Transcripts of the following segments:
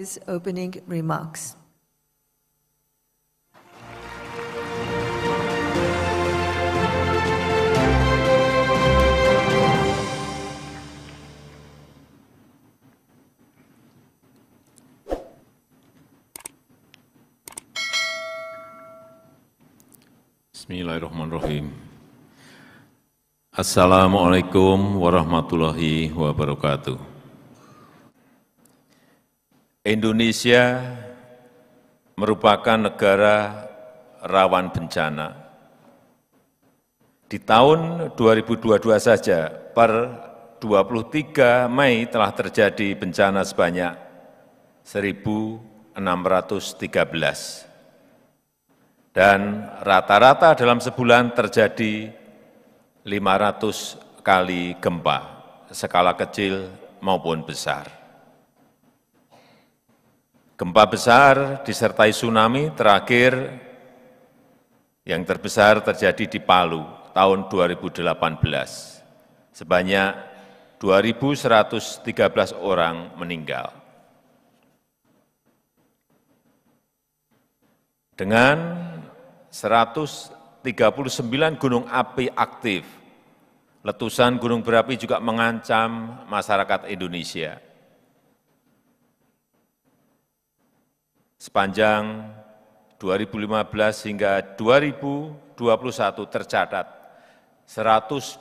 his opening remarks. Bismillahirrahmanirrahim. Assalamualaikum warahmatullahi wabarakatuh. Indonesia merupakan negara rawan bencana. Di tahun 2022 saja, per 23 Mei telah terjadi bencana sebanyak 1.613. Dan rata-rata dalam sebulan terjadi 500 kali gempa, skala kecil maupun besar. Gempa besar disertai tsunami terakhir yang terbesar terjadi di Palu tahun 2018. Sebanyak 2.113 orang meninggal. Dengan 139 gunung api aktif, letusan gunung berapi juga mengancam masyarakat Indonesia. Sepanjang 2015 hingga 2021 tercatat 121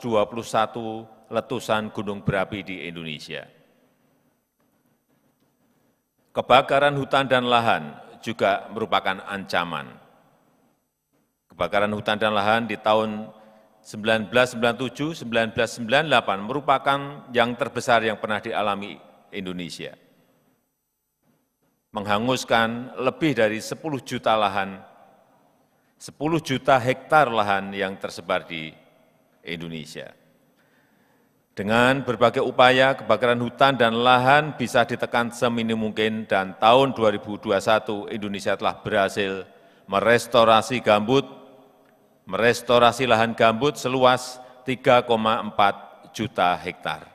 letusan gunung berapi di Indonesia. Kebakaran hutan dan lahan juga merupakan ancaman. Kebakaran hutan dan lahan di tahun 1997-1998 merupakan yang terbesar yang pernah dialami Indonesia. Menghanguskan lebih dari 10 juta lahan, 10 juta hektar lahan yang tersebar di Indonesia. Dengan berbagai upaya, kebakaran hutan dan lahan bisa ditekan seminim mungkin dan tahun 2021 Indonesia telah berhasil merestorasi lahan gambut seluas 3,4 juta hektar.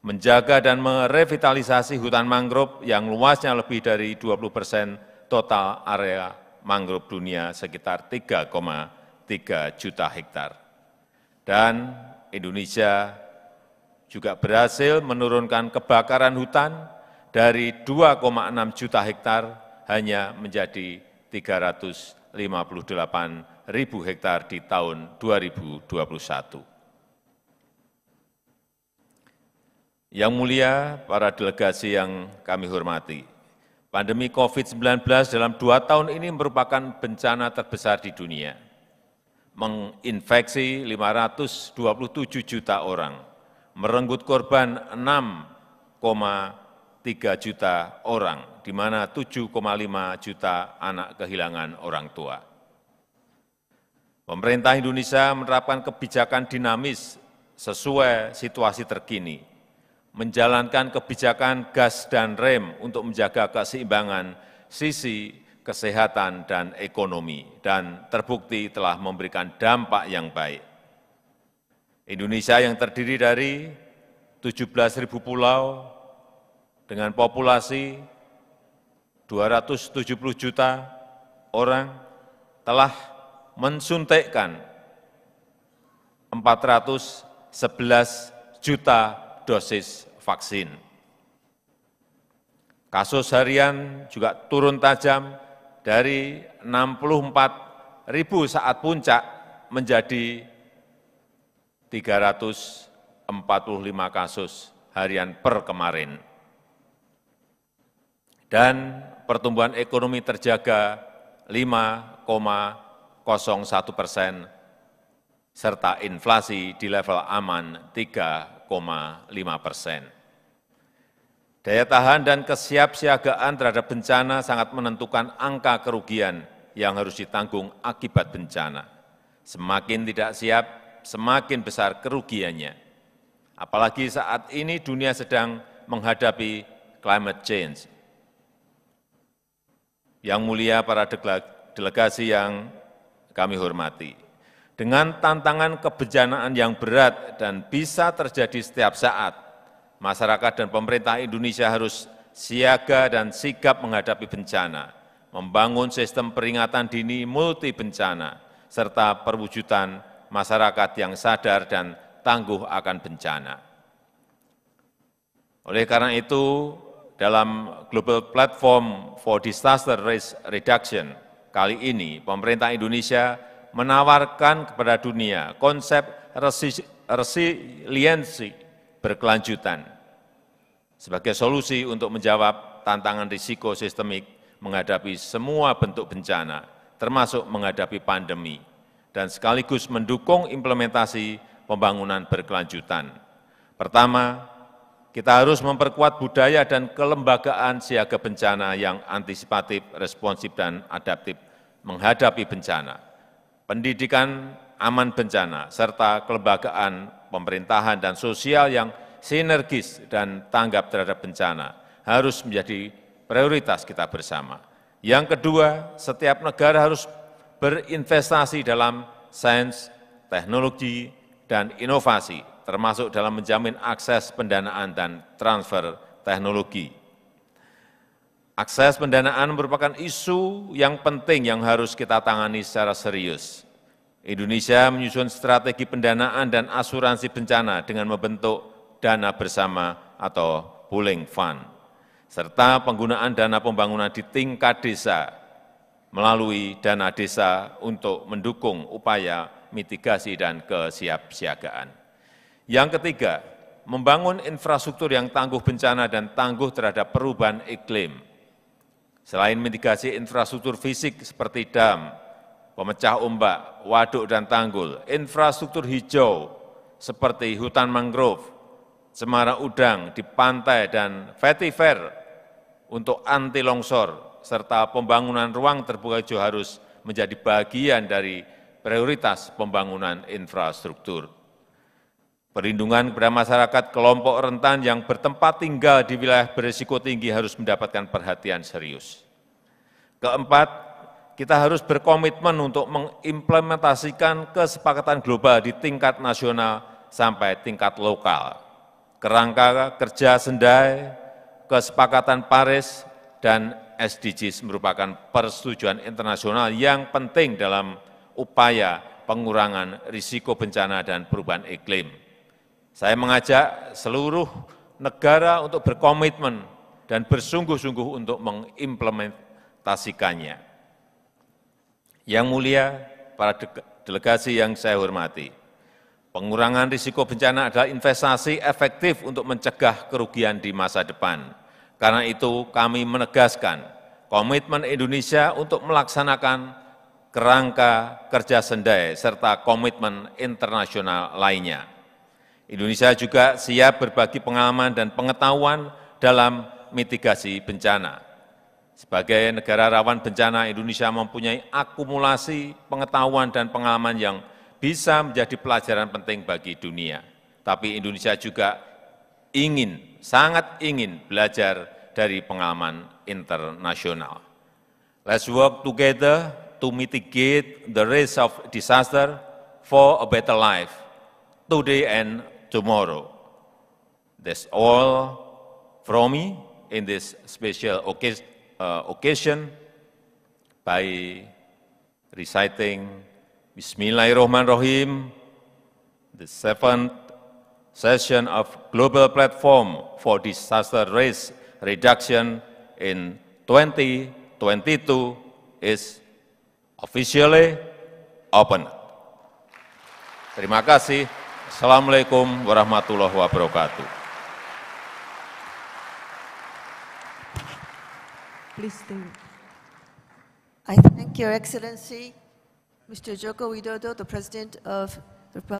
Menjaga dan merevitalisasi hutan mangrove yang luasnya lebih dari 20% total area mangrove dunia sekitar 3,3 juta hektar. Dan Indonesia juga berhasil menurunkan kebakaran hutan dari 2,6 juta hektar hanya menjadi 358.000 hektar di tahun 2021. Yang mulia, para delegasi yang kami hormati, pandemi COVID-19 dalam 2 tahun ini merupakan bencana terbesar di dunia, menginfeksi 527 juta orang, merenggut korban 6,3 juta orang, di mana 7,5 juta anak kehilangan orang tua. Pemerintah Indonesia menerapkan kebijakan dinamis sesuai situasi terkini, menjalankan kebijakan gas dan rem untuk menjaga keseimbangan sisi kesehatan dan ekonomi, dan terbukti telah memberikan dampak yang baik. Indonesia yang terdiri dari 17.000 pulau dengan populasi 270 juta orang telah mensuntikkan 411 juta dosis vaksin. Kasus harian juga turun tajam dari 64.000 saat puncak menjadi 345 kasus harian per kemarin. Dan pertumbuhan ekonomi terjaga 5,01%, serta inflasi di level aman 3,5%. Daya tahan dan kesiapsiagaan terhadap bencana sangat menentukan angka kerugian yang harus ditanggung akibat bencana. Semakin tidak siap, semakin besar kerugiannya. Apalagi saat ini dunia sedang menghadapi climate change. Yang mulia para delegasi yang kami hormati, dengan tantangan kebencanaan yang berat dan bisa terjadi setiap saat, masyarakat dan pemerintah Indonesia harus siaga dan sigap menghadapi bencana, membangun sistem peringatan dini multi bencana, serta perwujudan masyarakat yang sadar dan tangguh akan bencana. Oleh karena itu, dalam Global Platform for Disaster Risk Reduction kali ini, pemerintah Indonesia menawarkan kepada dunia konsep resiliensi berkelanjutan sebagai solusi untuk menjawab tantangan risiko sistemik menghadapi semua bentuk bencana, termasuk menghadapi pandemi, dan sekaligus mendukung implementasi pembangunan berkelanjutan. Pertama, kita harus memperkuat budaya dan kelembagaan siaga bencana yang antisipatif, responsif, dan adaptif menghadapi bencana, pendidikan aman bencana, serta kelembagaan pemerintahan dan sosial yang sinergis dan tanggap terhadap bencana harus menjadi prioritas kita bersama. Yang kedua, setiap negara harus berinvestasi dalam sains, teknologi, dan inovasi, termasuk dalam menjamin akses pendanaan dan transfer teknologi. Akses pendanaan merupakan isu yang penting yang harus kita tangani secara serius. Indonesia menyusun strategi pendanaan dan asuransi bencana dengan membentuk dana bersama atau pooling fund, serta penggunaan dana pembangunan di tingkat desa melalui dana desa untuk mendukung upaya mitigasi dan kesiapsiagaan. Yang ketiga, membangun infrastruktur yang tangguh bencana dan tangguh terhadap perubahan iklim. Selain mitigasi infrastruktur fisik seperti dam, pemecah ombak, waduk dan tanggul, infrastruktur hijau seperti hutan mangrove, cemara udang di pantai dan vetiver untuk anti longsor, serta pembangunan ruang terbuka hijau harus menjadi bagian dari prioritas pembangunan infrastruktur. Perlindungan kepada masyarakat kelompok rentan yang bertempat tinggal di wilayah berisiko tinggi harus mendapatkan perhatian serius. Keempat, kita harus berkomitmen untuk mengimplementasikan kesepakatan global di tingkat nasional sampai tingkat lokal. Kerangka kerja Sendai, kesepakatan Paris, dan SDGs merupakan persetujuan internasional yang penting dalam upaya pengurangan risiko bencana dan perubahan iklim. Saya mengajak seluruh negara untuk berkomitmen dan bersungguh-sungguh untuk mengimplementasikannya. Yang mulia, para delegasi yang saya hormati, pengurangan risiko bencana adalah investasi efektif untuk mencegah kerugian di masa depan. Karena itu kami menegaskan komitmen Indonesia untuk melaksanakan kerangka kerja Sendai serta komitmen internasional lainnya. Indonesia juga siap berbagi pengalaman dan pengetahuan dalam mitigasi bencana. Sebagai negara rawan bencana, Indonesia mempunyai akumulasi pengetahuan dan pengalaman yang bisa menjadi pelajaran penting bagi dunia. Tapi Indonesia juga sangat ingin belajar dari pengalaman internasional. Let's work together to mitigate the risk of disaster for a better life, today and tomorrow. That's all from me in this special occasion by reciting Bismillahirrahmanirrahim, the 7th session of Global Platform for Disaster Risk Reduction in 2022 is officially open. Terima kasih. Assalamualaikum warahmatullahi wabarakatuh. Please stay. I thank Your Excellency, Mr. Joko Widodo, the President of the Republic